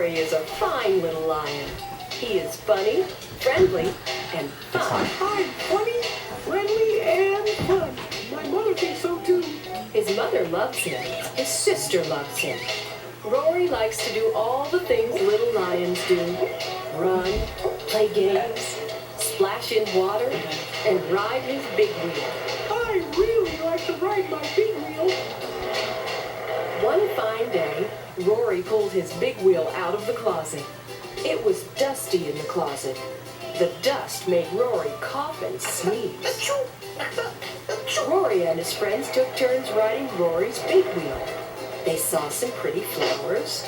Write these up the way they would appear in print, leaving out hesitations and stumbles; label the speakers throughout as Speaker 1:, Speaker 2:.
Speaker 1: Rory is a fine little lion. He is funny, friendly, and fun.
Speaker 2: I'm funny, friendly, and fun. My mother thinks so too.
Speaker 1: His mother loves him. His sister loves him. Rory likes to do all the things little lions do. Run, play games, splash in water, and ride his big wheel.
Speaker 2: I really like to ride my big wheel.
Speaker 1: One fine day, Rory pulled his big wheel out of the closet. It was dusty in the closet. The dust made Rory cough and sneeze. Rory and his friends took turns riding Rory's big wheel. They saw some pretty flowers.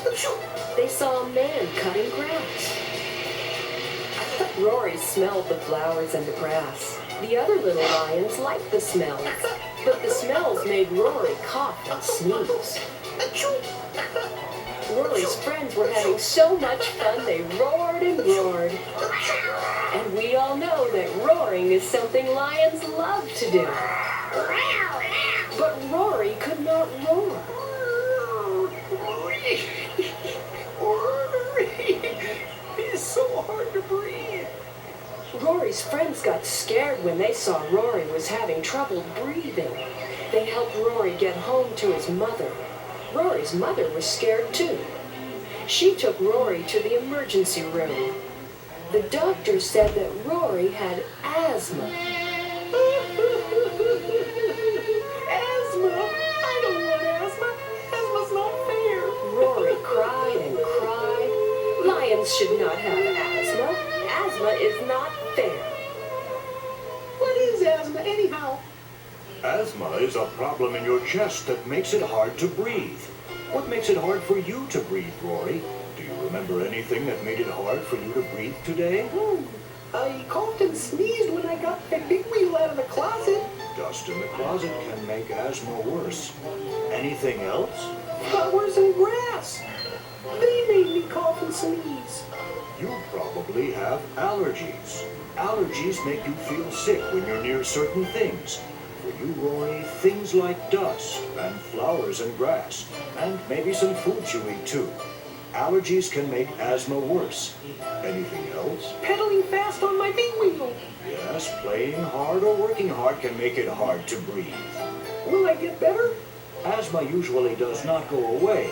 Speaker 1: They saw a man cutting grass. Rory smelled the flowers and the grass. The other little lions liked the smells, but the smells made Rory cough and sneeze. Rory's friends were having so much fun they roared and roared. And we all know that roaring is something lions love to do. But Rory could not roar.
Speaker 2: It's so hard to breathe.
Speaker 1: Rory's friends got scared when they saw Rory was having trouble breathing. They helped Rory get home to his mother. Rory's mother was scared too. She took Rory to the emergency room. The doctor said that Rory had asthma.
Speaker 2: Asthma? I don't want asthma. Asthma's not fair.
Speaker 1: Rory cried and cried. Lions should not have asthma. Asthma is not fair.
Speaker 2: What is asthma anyhow?
Speaker 3: Asthma is a problem in your chest that makes it hard to breathe. What makes it hard for you to breathe, Rory? Do you remember anything that made it hard for you to breathe today?
Speaker 2: I coughed and sneezed when I got the big wheel out of the closet.
Speaker 3: Dust in the closet can make asthma worse. Anything else?
Speaker 2: Flowers and grass. They made me cough and sneeze.
Speaker 3: You probably have allergies. Allergies make you feel sick when you're near certain things. For you, Rory, things like dust and flowers and grass, and maybe some foods you eat too. Allergies can make asthma worse. Anything else?
Speaker 2: Pedaling fast on my big wheel.
Speaker 3: Yes, playing hard or working hard can make it hard to breathe.
Speaker 2: Will I get better?
Speaker 3: Asthma usually does not go away,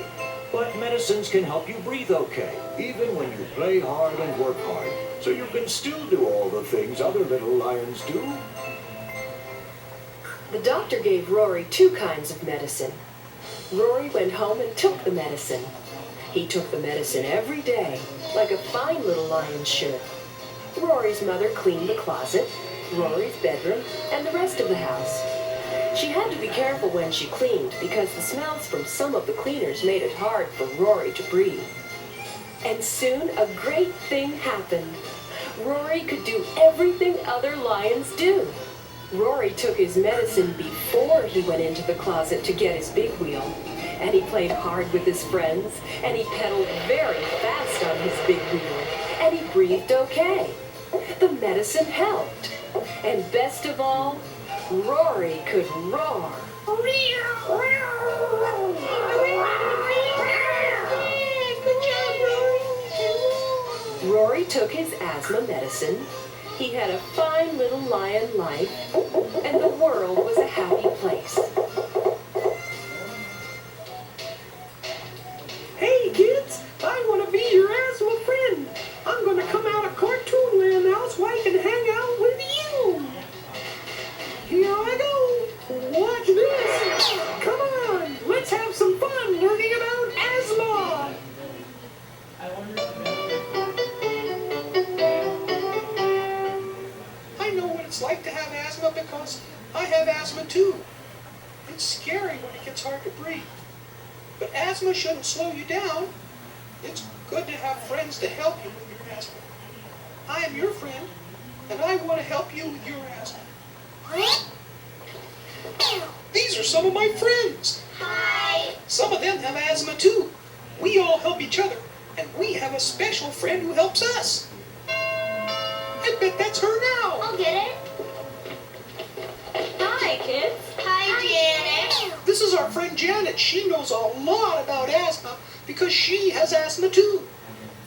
Speaker 3: but medicines can help you breathe okay, even when you play hard and work hard, so you can still do all the things other little lions do.
Speaker 1: The doctor gave Rory 2 kinds of medicine. Rory went home and took the medicine. He took the medicine every day, like a fine little lion should. Rory's mother cleaned the closet, Rory's bedroom, and the rest of the house. She had to be careful when she cleaned because the smells from some of the cleaners made it hard for Rory to breathe. And soon a great thing happened. Rory could do everything other lions do. Rory took his medicine before he went into the closet to get his big wheel. And he played hard with his friends, and he pedaled very fast on his big wheel, and he breathed okay. The medicine helped. And best of all, Rory could roar.
Speaker 2: Good job, Rory.
Speaker 1: Rory took his asthma medicine. He had a fine little lion life, and the world was a happy place.
Speaker 2: Hey, kids, I want to be your asthma friend. I'm going to come out of Cartoon Land now so I can hang out with you. Here I go. Watch this. Come on, let's have some fun learning about asthma. I know what it's like to have asthma because I have asthma too. It's scary when it gets hard to breathe. But asthma shouldn't slow you down. It's good to have friends to help you with your asthma. I am your friend, and I want to help you with your asthma. These are some of my friends.
Speaker 4: Hi.
Speaker 2: Some of them have asthma too. We all help each other, and we have a special friend who helps us. I bet that's her now.
Speaker 4: I'll get it.
Speaker 1: Hi, kids.
Speaker 4: Hi, Janet.
Speaker 2: This is our friend Janet. She knows a lot about asthma because she has asthma too.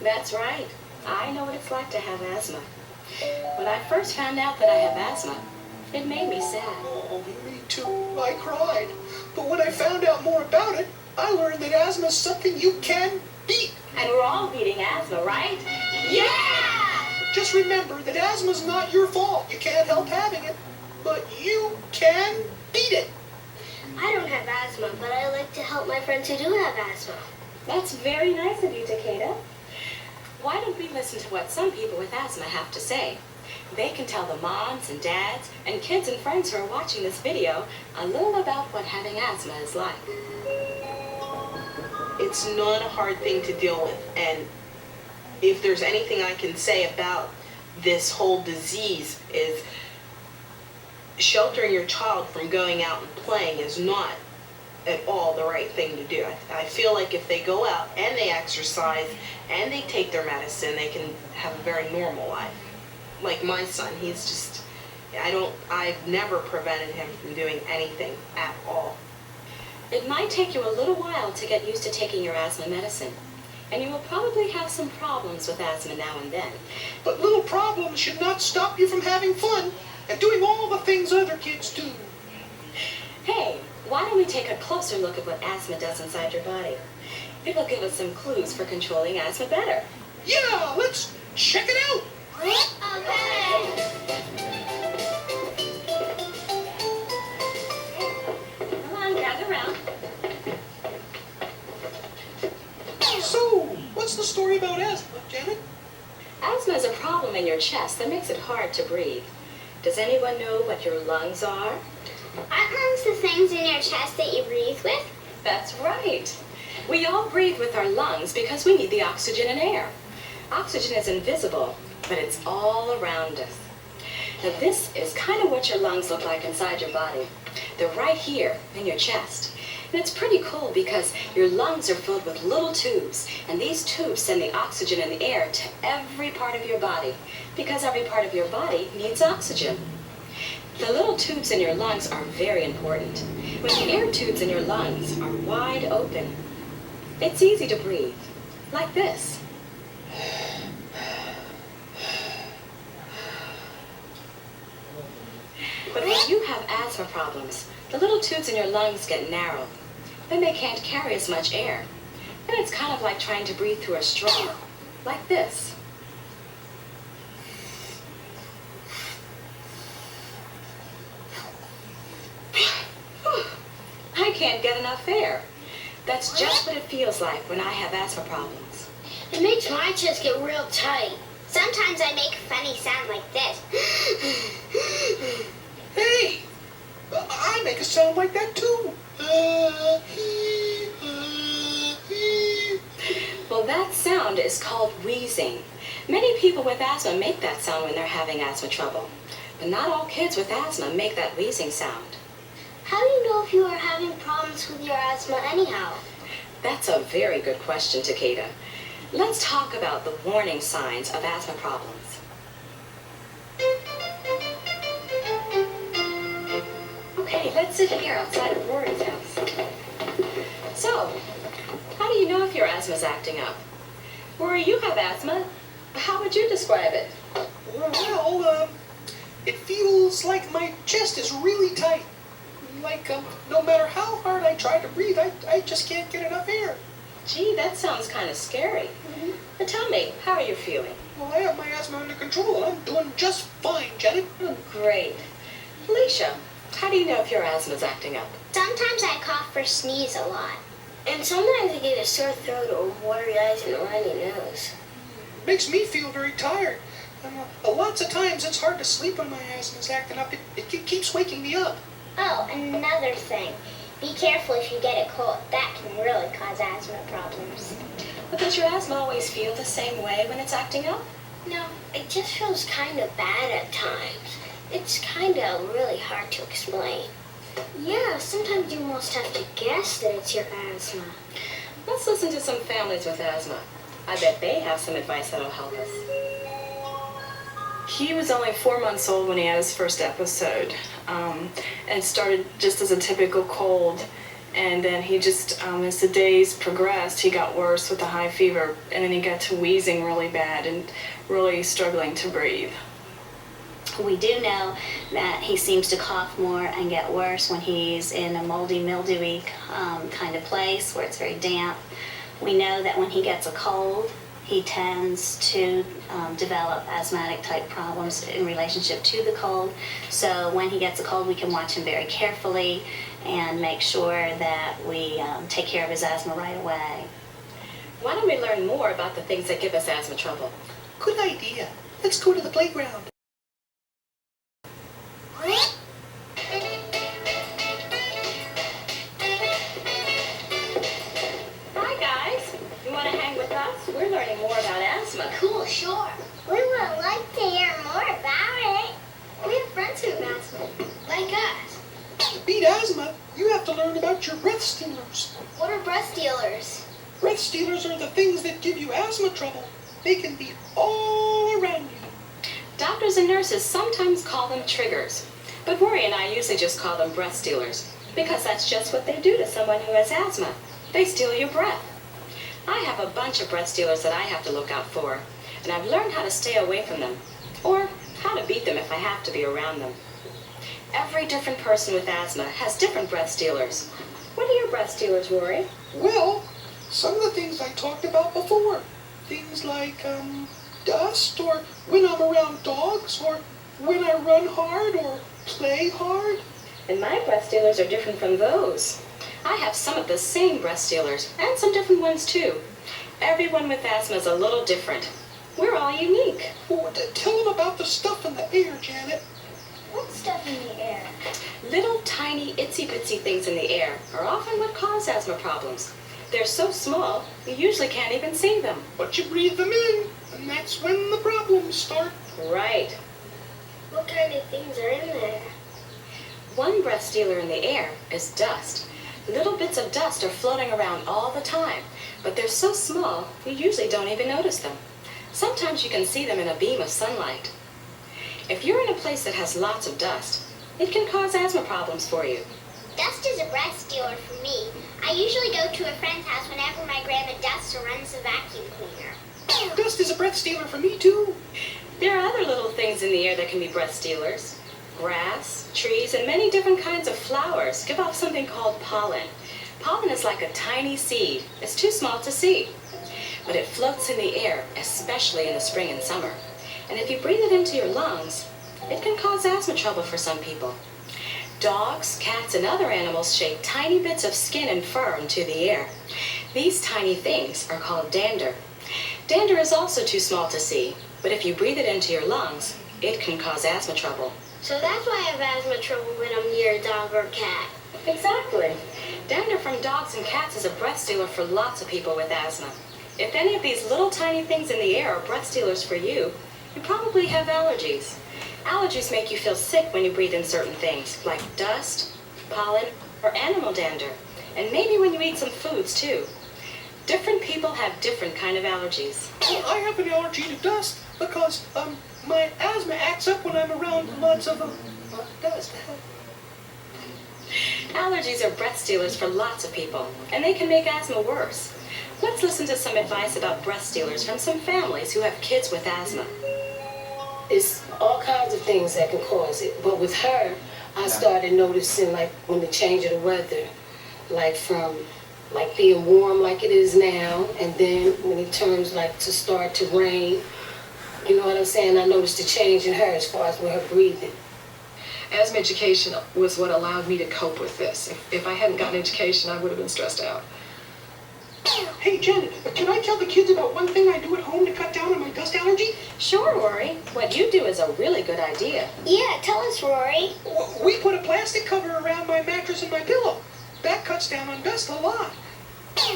Speaker 5: That's right. I know what it's like to have asthma. When I first found out that I have asthma, it made me sad.
Speaker 2: Oh, me too. I cried. But when I found out more about it, I learned that asthma is something you can beat.
Speaker 5: And we're all beating asthma, right?
Speaker 4: Yeah!
Speaker 2: Just remember that asthma's not your fault. You can't help having it, but you can beat it.
Speaker 4: I don't have asthma, but I like to help my friends who do have asthma.
Speaker 5: That's very nice of you, Takeda. Why don't we listen to what some people with asthma have to say? They can tell the moms and dads and kids and friends who are watching this video a little about what having asthma is like.
Speaker 6: It's not a hard thing to deal with, and if there's anything I can say about this whole disease is sheltering your child from going out and playing is not at all the right thing to do. I feel like if they go out and they exercise and they take their medicine, they can have a very normal life. Like my son, he's just, I've never prevented him from doing anything at all.
Speaker 5: It might take you a little while to get used to taking your asthma medicine, and you will probably have some problems with asthma now and then.
Speaker 2: But little problems should not stop you from having fun and doing all the things other kids do.
Speaker 5: Hey, why don't we take a closer look at what asthma does inside your body? It will give us some clues for controlling asthma better.
Speaker 2: Yeah, let's check it out.
Speaker 4: Okay.
Speaker 5: Come on, gather around.
Speaker 2: So, what's the story about asthma, Janet?
Speaker 5: Asthma is a problem in your chest that makes it hard to breathe. Does anyone know what your lungs are?
Speaker 4: Aren't lungs the things in your chest that you breathe with?
Speaker 5: That's right. We all breathe with our lungs because we need the oxygen and air. Oxygen is invisible, but it's all around us. Now this is kind of what your lungs look like inside your body. They're right here in your chest. And it's pretty cool because your lungs are filled with little tubes, and these tubes send the oxygen and the air to every part of your body because every part of your body needs oxygen. The little tubes in your lungs are very important. When the air tubes in your lungs are wide open, it's easy to breathe, like this. But when you have asthma problems, the little tubes in your lungs get narrow. Then they can't carry as much air. Then it's kind of like trying to breathe through a straw, like this. I can't get enough air. That's just what it feels like when I have asthma problems.
Speaker 4: It makes my chest get real tight. Sometimes I make a funny sound like this.
Speaker 2: Hey, I make a sound like that too.
Speaker 5: Well, that sound is called wheezing. Many people with asthma make that sound when they're having asthma trouble. But not all kids with asthma make that wheezing sound.
Speaker 4: How do you know if you are having problems with your asthma anyhow?
Speaker 5: That's a very good question, Takeda. Let's talk about the warning signs of asthma problems. Okay, let's sit here outside of Rory's house. So, how do you know if your asthma's acting up? Rory, you have asthma. How would you describe it?
Speaker 2: Well, it feels like my chest is really tight. Like, no matter how hard I try to breathe, I just can't get enough air.
Speaker 5: Gee, that sounds kind of scary. But tell me, how are you feeling?
Speaker 2: Well, I have my asthma under control, and I'm doing just fine, Janet.
Speaker 5: Oh, great. Alicia, how do you know if your asthma's acting up?
Speaker 4: Sometimes I cough or sneeze a lot. And sometimes I get a sore throat or watery eyes and a runny nose.
Speaker 2: It makes me feel very tired. And, lots of times it's hard to sleep when my asthma's acting up. It keeps waking me up.
Speaker 4: Oh, another thing. Be careful if you get a cold. That can really cause asthma problems.
Speaker 5: But does your asthma always feel the same way when it's acting up?
Speaker 4: No, it just feels kind of bad at times. It's kind of really hard to explain. Yeah, sometimes you almost have to guess that it's your asthma.
Speaker 5: Let's listen to some families with asthma. I bet they have some advice that'll help us.
Speaker 7: He was only 4 months old when he had his first episode, and started just as a typical cold.
Speaker 5: And then he just, as the days progressed, he got worse with the high fever, and then he got to wheezing really bad and really struggling to breathe.
Speaker 7: We do know that he seems to cough more and get worse when he's in a moldy, mildewy kind of place where it's very damp. We know that when he gets a cold, he tends to develop asthmatic type problems in relationship to the cold. So when he gets a cold, we can watch him very carefully and make sure that we take care of his asthma right away.
Speaker 5: Why don't we learn more about the things that give us asthma trouble?
Speaker 2: Good idea. Let's go to the playground.
Speaker 5: Hi guys, you want to hang with us? We're learning more about asthma.
Speaker 4: Cool, sure. We would like to hear more about it. We have friends who have asthma, like us.
Speaker 2: To beat asthma, you have to learn about your breath stealers.
Speaker 4: What are breath stealers?
Speaker 2: Breath stealers are the things that give you asthma trouble. They can be all around you.
Speaker 5: Doctors and nurses sometimes call them triggers, but Rory and I usually just call them breath stealers, because that's just what they do to someone who has asthma. They steal your breath. I have a bunch of breath stealers that I have to look out for, and I've learned how to stay away from them, or how to beat them if I have to be around them. Every different person with asthma has different breath stealers. What are your breath stealers, Rory?
Speaker 2: Well, some of the things I talked about before. Things like dust, or when I'm around dogs, or when I run hard or play hard.
Speaker 5: And my breath stealers are different from those. I have some of the same breath stealers, and some different ones too. Everyone with asthma is a little different. We're all unique.
Speaker 2: Oh, tell them about the stuff in the air, Janet.
Speaker 4: What stuff in the air?
Speaker 5: Little tiny itsy-bitsy things in the air are often what cause asthma problems. They're so small, you usually can't even see them.
Speaker 2: But you breathe them in, and that's when the problems start.
Speaker 5: Right.
Speaker 4: What kind of things are in there?
Speaker 5: One breath stealer in the air is dust. Little bits of dust are floating around all the time, but they're so small, you usually don't even notice them. Sometimes you can see them in a beam of sunlight. If you're in a place that has lots of dust, it can cause asthma problems for you.
Speaker 4: Dust is a breath stealer for me. I usually go to a friend's house whenever my grandma dusts or runs the vacuum cleaner.
Speaker 2: Dust is a breath stealer for me, too.
Speaker 5: There are other little things in the air that can be breath stealers. Grass, trees, and many different kinds of flowers give off something called pollen. Pollen is like a tiny seed. It's too small to see. But it floats in the air, especially in the spring and summer. And if you breathe it into your lungs, it can cause asthma trouble for some people. Dogs, cats, and other animals shake tiny bits of skin and fur into the air. These tiny things are called dander. Dander is also too small to see, but if you breathe it into your lungs, it can cause asthma trouble.
Speaker 4: So that's why I have asthma trouble when I'm near a dog or a cat.
Speaker 5: Exactly. Dander from dogs and cats is a breath stealer for lots of people with asthma. If any of these little tiny things in the air are breath stealers for you, you probably have allergies. Allergies make you feel sick when you breathe in certain things, like dust, pollen, or animal dander. And maybe when you eat some foods, too. Different people have different kind of allergies.
Speaker 2: Well, I have an allergy to dust because, my asthma acts up when I'm around lots of, dust.
Speaker 5: Allergies are breath stealers for lots of people, and they can make asthma worse. Let's listen to some advice about breath stealers from some families who have kids with asthma.
Speaker 8: It's all kinds of things that can cause it. But with her, I started noticing, like, when the change of the weather, like from, like, being warm like it is now, and then when it turns, like, to start to rain, you know what I'm saying? I noticed the change in her as far as with her breathing.
Speaker 9: Asthma education was what allowed me to cope with this. If I hadn't gotten education, I would have been stressed out.
Speaker 2: Hey, Janet, can I tell the kids about one thing I do at home to cut down on my dust allergy?
Speaker 5: Sure, Rory. What you do is a really good idea.
Speaker 4: Yeah, tell us, Rory.
Speaker 2: We put a plastic cover around my mattress and my pillow. That cuts down on dust a lot.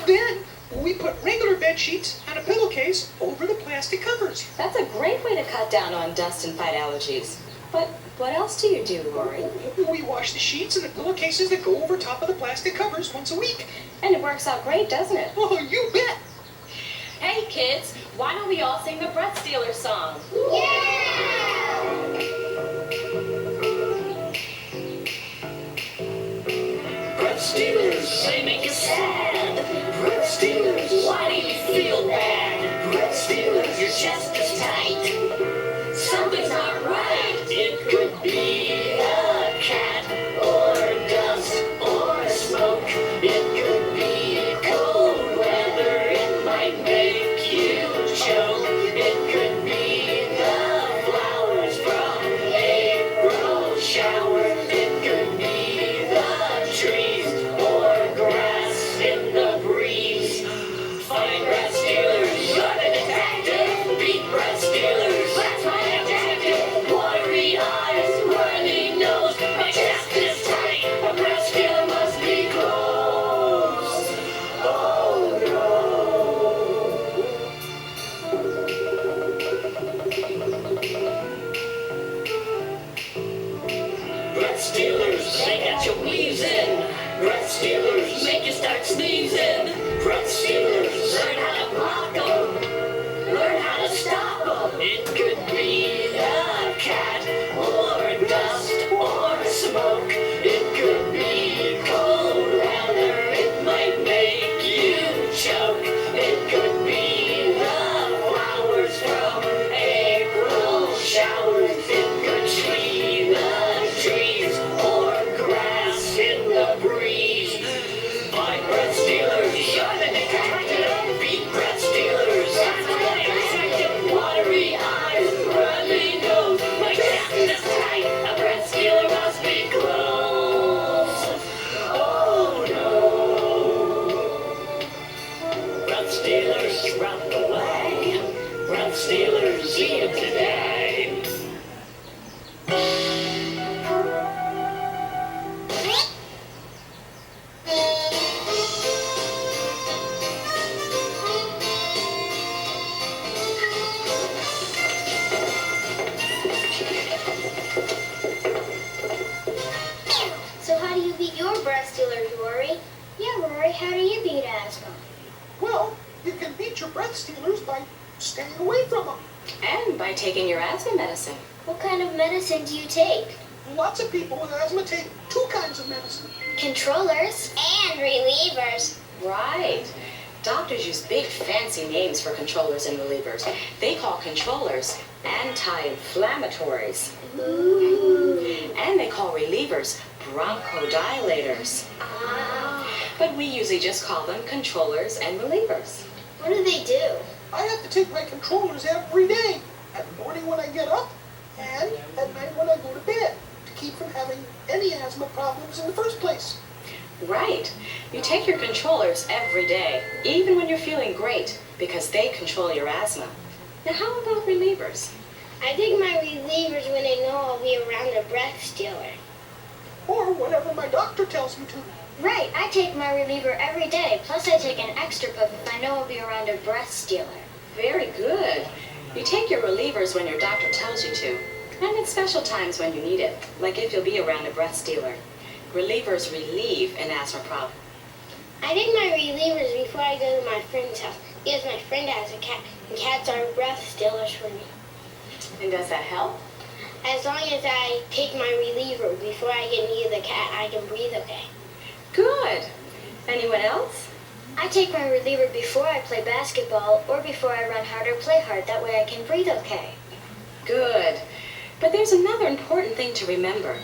Speaker 2: Then we put regular bed sheets and a pillowcase over the plastic covers.
Speaker 5: That's a great way to cut down on dust and fight allergies. But what else do you do, Rory?
Speaker 2: We wash the sheets and the pillowcases that go over top of the plastic covers once a week.
Speaker 5: And it works out great, doesn't it?
Speaker 2: Oh, you bet.
Speaker 5: Hey, kids, why don't we all sing the breath stealer song?
Speaker 4: Yeah!
Speaker 3: Breath
Speaker 1: stealers, they make you sad. Breath stealers, why do you feel bad? Breath stealers, your chest is tight. Something's not right. It could be a cat or dust or smoke. It could be cold weather. It might make you choke. It could be the flowers from April shower. It could be the trees or grass in the breeze. Find breath stealers. You're the detective. Beat breath stealers. That's my objective. Watery eyes, runny nose. My chest is tight. A breath stealer must be close. Oh no. Breath stealers, they got you wheezing. Breath stealers, make you start sneezing. Breath stealers, learn how to block them. Learn how to stop them. It could be a cat or dust or smoke. It could be cold weather. It might make you choke. It could be the flowers from April showers. It could be the trees or grass in the breeze. Find breath stealers. You're the detective. Beat breath stealers. That's my objective. Watery eyes, runny nose. My chest is tight. A breath stealer must be close. Oh no. Breath stealers, run away. Breath stealers, see you today.
Speaker 4: So how do you beat your breath stealers, Rory? Yeah, Rory, how do you beat asthma?
Speaker 2: Well, you can beat your breath stealers by staying away from them.
Speaker 5: And by taking your asthma medicine.
Speaker 4: What kind of medicine do you take?
Speaker 2: Lots of people with asthma take two kinds of medicine.
Speaker 4: Controllers and relievers.
Speaker 5: Right. Doctors use big fancy names for controllers and relievers. They call controllers anti-inflammatories.
Speaker 4: Ooh.
Speaker 5: And they call relievers bronchodilators.
Speaker 4: Ah.
Speaker 5: But we usually just call them controllers and relievers.
Speaker 4: What do they do?
Speaker 2: I have to take my controllers every day. At morning when I get up and at night when I go to bed to keep from having any asthma problems in the first place.
Speaker 5: Right. You take your controllers every day, even when you're feeling great, because they control your asthma. Now how about relievers?
Speaker 4: I take my relievers when I know I'll be around a breath stealer.
Speaker 2: Or whatever my doctor tells me to.
Speaker 4: Right, I take my reliever every day, plus I take an extra puff if I know I'll be around a breath stealer.
Speaker 5: Very good. You take your relievers when your doctor tells you to, and at special times when you need it, like if you'll be around a breath stealer. Relievers relieve an asthma problem.
Speaker 4: I take my relievers before I go to my friend's house, because my friend has a cat, and cats are breath stealers for me.
Speaker 5: And does that help?
Speaker 4: As long as I take my reliever before I get near the cat, I can breathe okay.
Speaker 5: Good. Anyone else?
Speaker 4: I take my reliever before I play basketball or before I run hard or play hard. That way I can breathe okay.
Speaker 5: Good. But there's another important thing to remember.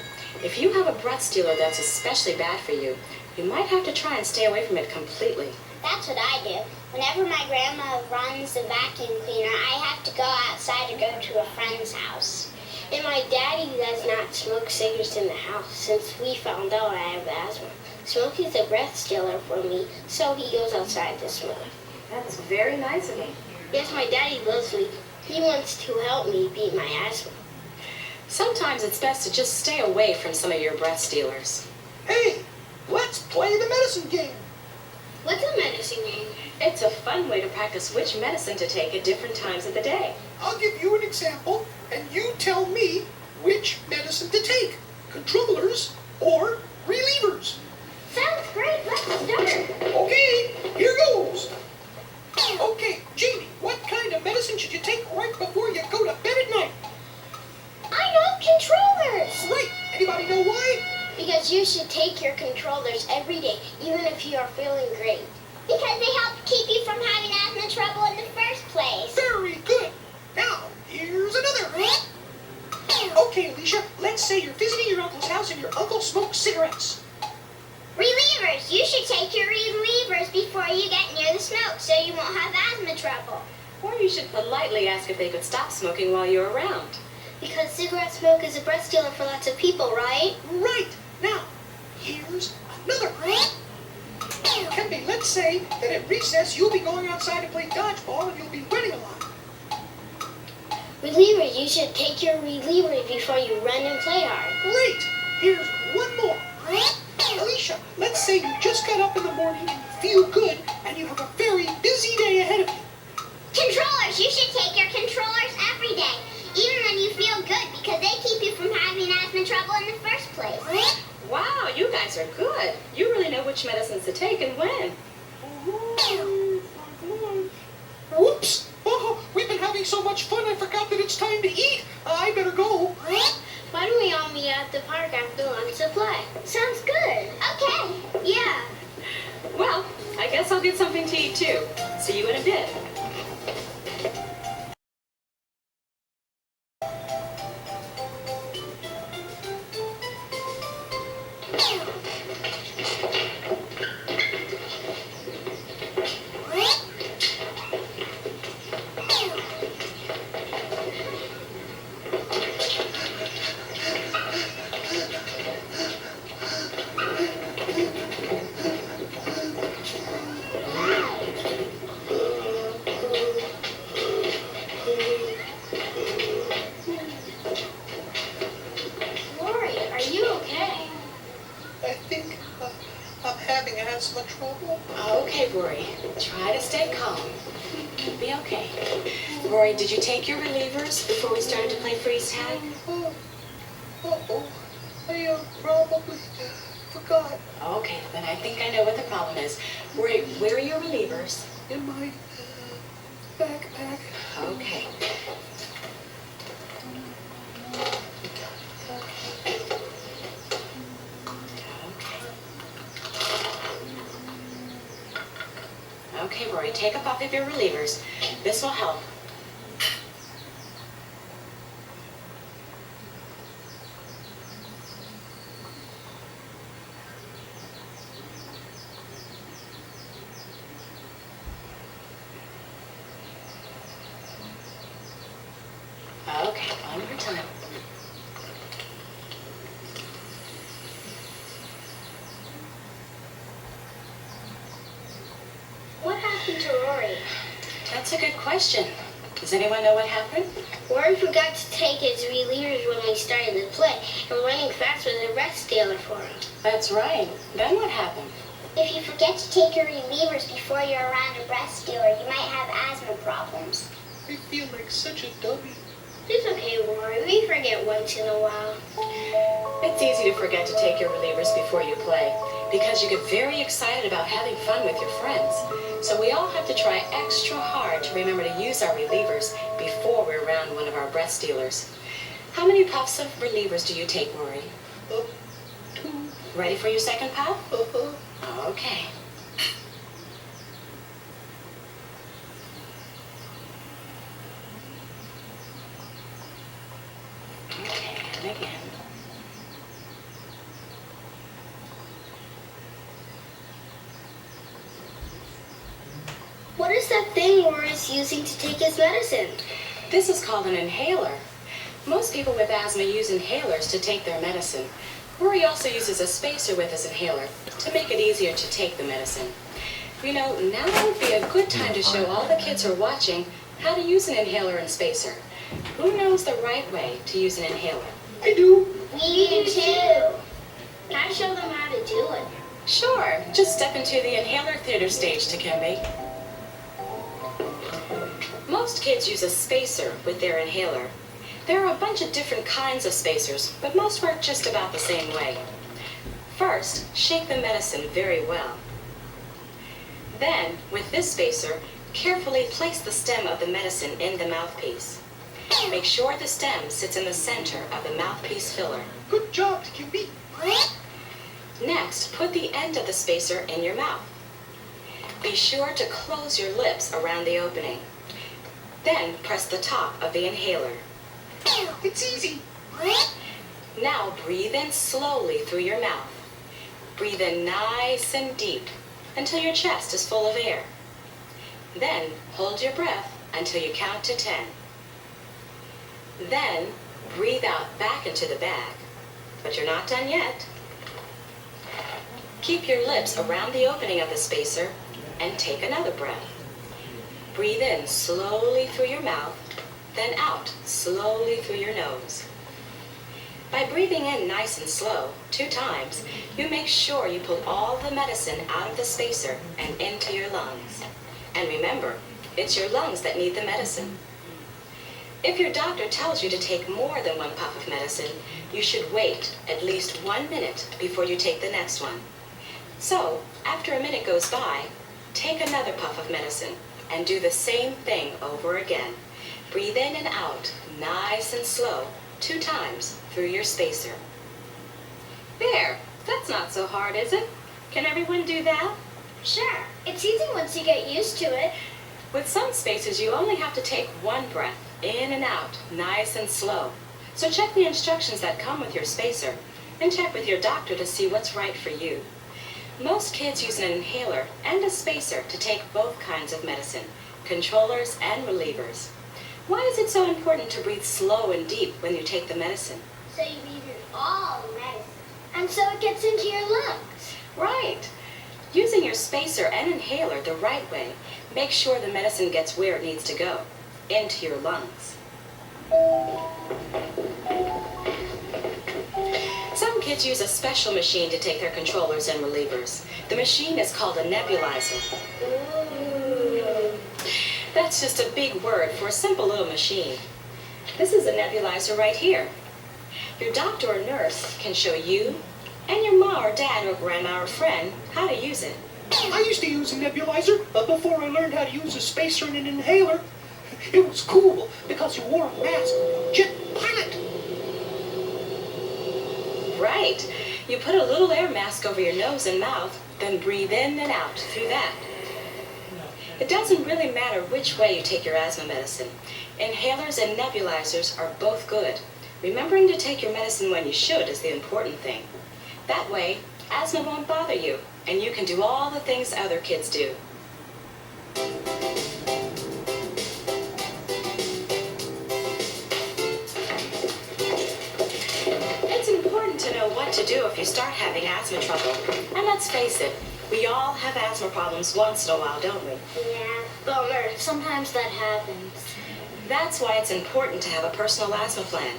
Speaker 5: If you have a breath stealer that's especially bad for you, you might have to try and stay away from it completely.
Speaker 4: That's what I do. Whenever my grandma runs the vacuum cleaner, I have to go outside to go to a friend's house. And my daddy does not smoke cigarettes in the house since we found out I have asthma. Smoke is a breath stealer for me, so he goes outside to smoke.
Speaker 5: That's very nice of him.
Speaker 4: Yes, my daddy loves me. He wants to help me beat my asthma.
Speaker 5: Sometimes it's best to just stay away from some of your breath stealers.
Speaker 2: Hey, let's play the medicine game.
Speaker 4: What's a medicine game?
Speaker 5: It's a fun way to practice which medicine to take at different times of the day.
Speaker 2: I'll give you an example, and you tell me which medicine to take. Controllers or relievers.
Speaker 4: Sounds great. Let's start.
Speaker 2: Okay, here goes. Okay, Jeannie, what kind of medicine should you take right before you go to bed at night?
Speaker 4: I know controllers.
Speaker 2: Right. Anybody know why?
Speaker 4: Because you should take your controllers every day, even if you are feeling great. Because they help keep you from having asthma trouble in the first place.
Speaker 2: Very good. Now, here's another. Okay, Alicia, let's say you're visiting your uncle's house and your uncle smokes cigarettes.
Speaker 4: Relievers. You should take your relievers before you get near the smoke so you won't have asthma trouble.
Speaker 5: Or you should politely ask if they could stop smoking while you're around.
Speaker 4: Because cigarette smoke is a breath stealer for lots of people, right?
Speaker 2: Right. Now, here's another. Kempe, let's say that at recess you'll be going outside to play dodgeball and you'll be running a lot.
Speaker 4: Relievers. You should take your relievers before you run and play hard.
Speaker 2: Great. Here's one more. Alicia, let's say you just got up in the morning and you feel good and you have a very busy day ahead of you.
Speaker 4: Controllers. You should take your controllers every day, even when you feel good, because they keep you from having asthma trouble in the first place.
Speaker 5: Wow, you guys are good. You really know which medicines to take and when.
Speaker 2: Whoops! Oh, we've been having so much fun I forgot that it's time to eat. I better go.
Speaker 4: Why don't we all meet at the park after lunch to play? Sounds good. Okay. Yeah.
Speaker 5: Well, I guess I'll get something to eat too. See you in a bit.
Speaker 4: Rory, are you okay?
Speaker 2: I think I'm having asthma trouble.
Speaker 5: Okay, Rory. Try to stay calm. You'll be okay. Rory, did you take your relievers before we started to play freeze tag?
Speaker 2: I probably forgot.
Speaker 5: Okay, then I think I know what the problem is. Rory, where are your relievers?
Speaker 2: In my backpack.
Speaker 5: Okay. Okay, Rory, take a puff of your relievers. This will help. Okay, one more time.
Speaker 4: What happened to Rory?
Speaker 5: That's a good question. Does anyone know what happened?
Speaker 4: Rory forgot to take his relievers when we started to play, and running fast was a breath stealer for him.
Speaker 5: That's right. Then what happened?
Speaker 4: If you forget to take your relievers before you're around a breath stealer, you might have asthma problems.
Speaker 2: I feel like such a dummy.
Speaker 4: It's okay, Rory. We forget once in a while.
Speaker 5: It's easy to forget to take your relievers before you play because you get very excited about having fun with your friends. So we all have to try extra hard to remember to use our relievers before we're around one of our breath stealers. How many puffs of relievers do you take, Rory?
Speaker 2: 2.
Speaker 5: Ready for your second puff?
Speaker 2: Uh-huh.
Speaker 5: Okay. Okay, and again.
Speaker 4: What is that thing Rory's using to take his medicine?
Speaker 5: This is called an inhaler. Most people with asthma use inhalers to take their medicine. Rory also uses a spacer with his inhaler to make it easier to take the medicine. You know, now would be a good time to show all the kids who are watching how to use an inhaler and spacer. Who knows the right way to use an inhaler?
Speaker 2: I do.
Speaker 4: We do too. Can I show them how to do it?
Speaker 5: Sure, just step into the inhaler theater stage, Takembe. Most kids use a spacer with their inhaler. There are a bunch of different kinds of spacers, but most work just about the same way. First, shake the medicine very well. Then, with this spacer, carefully place the stem of the medicine in the mouthpiece. Make sure the stem sits in the center of the mouthpiece filler.
Speaker 2: Good job, Kempe.
Speaker 5: Next, put the end of the spacer in your mouth. Be sure to close your lips around the opening. Then press the top of the inhaler.
Speaker 2: It's easy.
Speaker 5: Now breathe in slowly through your mouth. Breathe in nice and deep until your chest is full of air. Then hold your breath until you count to 10. Then breathe out back into the bag. But you're not done yet. Keep your lips around the opening of the spacer and take another breath. Breathe in slowly through your mouth, then out slowly through your nose. By breathing in nice and slow 2 times, you make sure you pull all the medicine out of the spacer and into your lungs. And remember, it's your lungs that need the medicine. If your doctor tells you to take more than 1 puff of medicine, you should wait at least 1 minute before you take the next one. So, after a minute goes by, take another puff of medicine and do the same thing over again. Breathe in and out, nice and slow, 2 times through your spacer. There, that's not so hard, is it? Can everyone do that?
Speaker 4: Sure, it's easy once you get used to it.
Speaker 5: With some spacers, you only have to take 1 breath, in and out, nice and slow. So check the instructions that come with your spacer, and check with your doctor to see what's right for you. Most kids use an inhaler and a spacer to take both kinds of medicine, controllers and relievers. Why is it so important to breathe slow and deep when you take the medicine?
Speaker 4: So you breathe in all the medicine, and so it gets into your lungs.
Speaker 5: Right. Using your spacer and inhaler the right way makes sure the medicine gets where it needs to go, into your lungs. Some kids use a special machine to take their controllers and relievers. The machine is called a nebulizer. That's just a big word for a simple little machine. This is a nebulizer right here. Your doctor or nurse can show you and your mom or dad or grandma or friend how to use it.
Speaker 2: I used to use a nebulizer, but before I learned how to use a spacer and an inhaler, it was cool because you wore a mask. Jet pilot.
Speaker 5: Right. You put a little air mask over your nose and mouth, then breathe in and out through that. It doesn't really matter which way you take your asthma medicine. Inhalers and nebulizers are both good. Remembering to take your medicine when you should is the important thing. That way, asthma won't bother you, and you can do all the things other kids do. It's important to know what to do if you start having asthma trouble. And let's face it, we all have asthma problems once in a while, don't we?
Speaker 4: Yeah, bummer. Sometimes that happens.
Speaker 5: That's why it's important to have a personal asthma plan.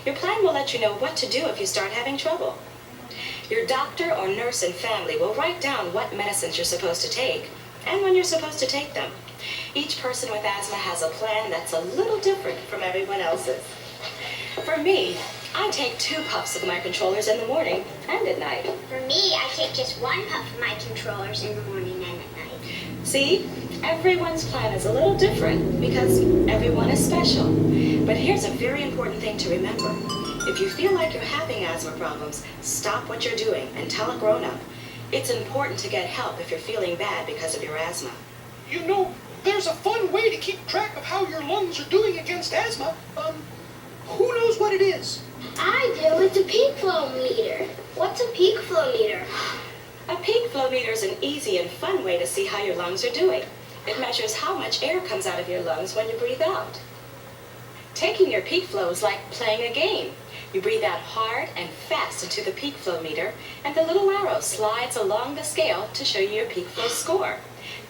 Speaker 5: Your plan will let you know what to do if you start having trouble. Your doctor or nurse and family will write down what medicines you're supposed to take and when you're supposed to take them. Each person with asthma has a plan that's a little different from everyone else's. For me, I take 2 puffs of my controllers in the morning and at night.
Speaker 4: For me, I take just 1 puff of my controllers in the morning and at night.
Speaker 5: See? Everyone's plan is a little different because everyone is special. But here's a very important thing to remember. If you feel like you're having asthma problems, stop what you're doing and tell a grown-up. It's important to get help if you're feeling bad because of your asthma.
Speaker 2: You know, there's a fun way to keep track of how your lungs are doing against asthma. Who knows what it is?
Speaker 4: I do. It's a peak flow meter. What's a peak flow meter?
Speaker 5: A peak flow meter is an easy and fun way to see how your lungs are doing. It measures how much air comes out of your lungs when you breathe out. Taking your peak flow is like playing a game. You breathe out hard and fast into the peak flow meter, and the little arrow slides along the scale to show you your peak flow score.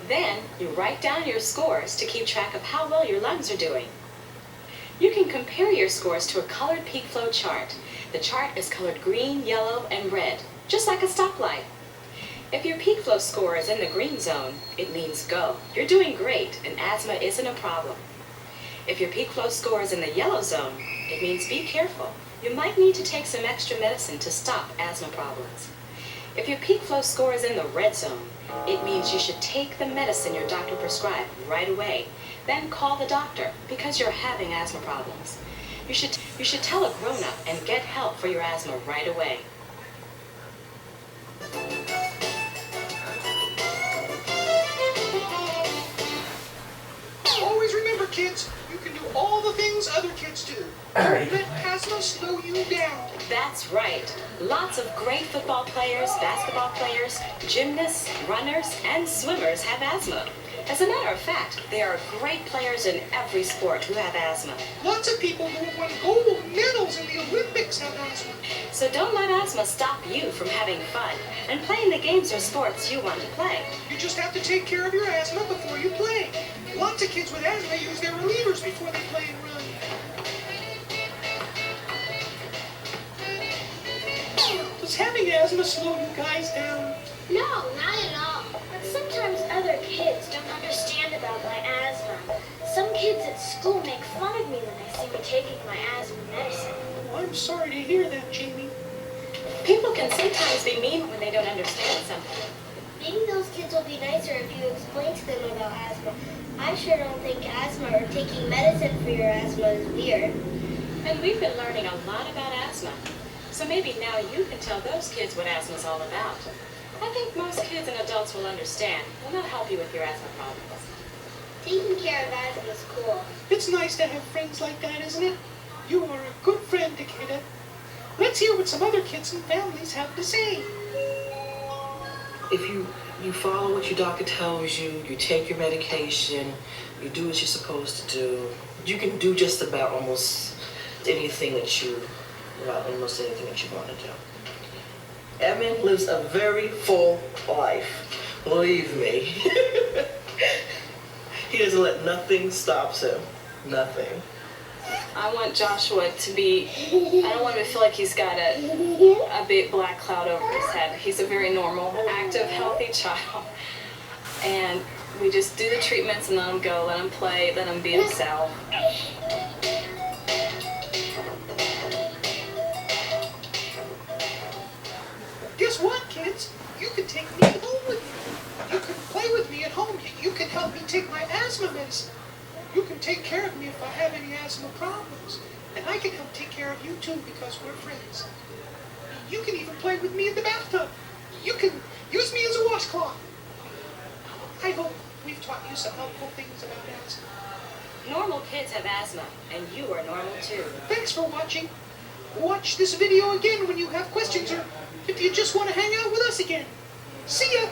Speaker 5: Then you write down your scores to keep track of how well your lungs are doing. You can compare your scores to a colored peak flow chart. The chart is colored green, yellow, and red, just like a stoplight. If your peak flow score is in the green zone, it means go. You're doing great, and asthma isn't a problem. If your peak flow score is in the yellow zone, it means be careful. You might need to take some extra medicine to stop asthma problems. If your peak flow score is in the red zone, it means you should take the medicine your doctor prescribed right away. Then call the doctor because you're having asthma problems. You should tell a grown-up and get help for your asthma right away.
Speaker 2: Always remember, kids, you can do all the things other kids do. Don't let asthma slow you down.
Speaker 5: That's right. Lots of great football players, basketball players, gymnasts, runners, and swimmers have asthma. As a matter of fact, there are great players in every sport who have asthma.
Speaker 2: Lots of people who have won gold medals in the Olympics have asthma.
Speaker 5: So don't let asthma stop you from having fun and playing the games or sports you want to play.
Speaker 2: You just have to take care of your asthma before you play. Lots of kids with asthma use their relievers before they play and run. Does having asthma slow you guys down?
Speaker 4: No, not at all. But sometimes other kids don't understand about my asthma. Some kids at school make fun of me when they see me taking my asthma medicine.
Speaker 2: Oh, I'm sorry to hear that, Jamie.
Speaker 5: People can sometimes be mean when they don't understand something.
Speaker 4: Maybe those kids will be nicer if you explain to them about asthma. I sure don't think asthma or taking medicine for your asthma is weird.
Speaker 5: And we've been learning a lot about asthma. So maybe now you can tell those kids what asthma's all about. I think most kids and adults will understand, and they'll help you with your asthma problems.
Speaker 4: Taking care of asthma is cool.
Speaker 2: It's nice to have friends like that, isn't it? You are a good friend, Takeda. Let's hear what some other kids and families have to say.
Speaker 10: If you follow what your doctor tells you, you take your medication, you do what you're supposed to do, you can do just about almost anything that you want to do. Edmund lives a very full life, believe me. He doesn't let nothing stop him, nothing.
Speaker 5: I want Joshua to be, I don't want him to feel like he's got a big black cloud over his head. He's a very normal, active, healthy child. And we just do the treatments and let him go, let him play, let him be himself.
Speaker 2: Guess what, kids? You can take me home with you. You can play with me at home. You can help me take my asthma medicine. You can take care of me if I have any asthma problems. And I can help take care of you too because we're friends. You can even play with me in the bathtub. You can use me as a washcloth. I hope we've taught you some helpful things about asthma.
Speaker 5: Normal kids have asthma, and you are normal too.
Speaker 2: Thanks for watching. Watch this video again when you have questions or if you just want to hang out with us again. See ya!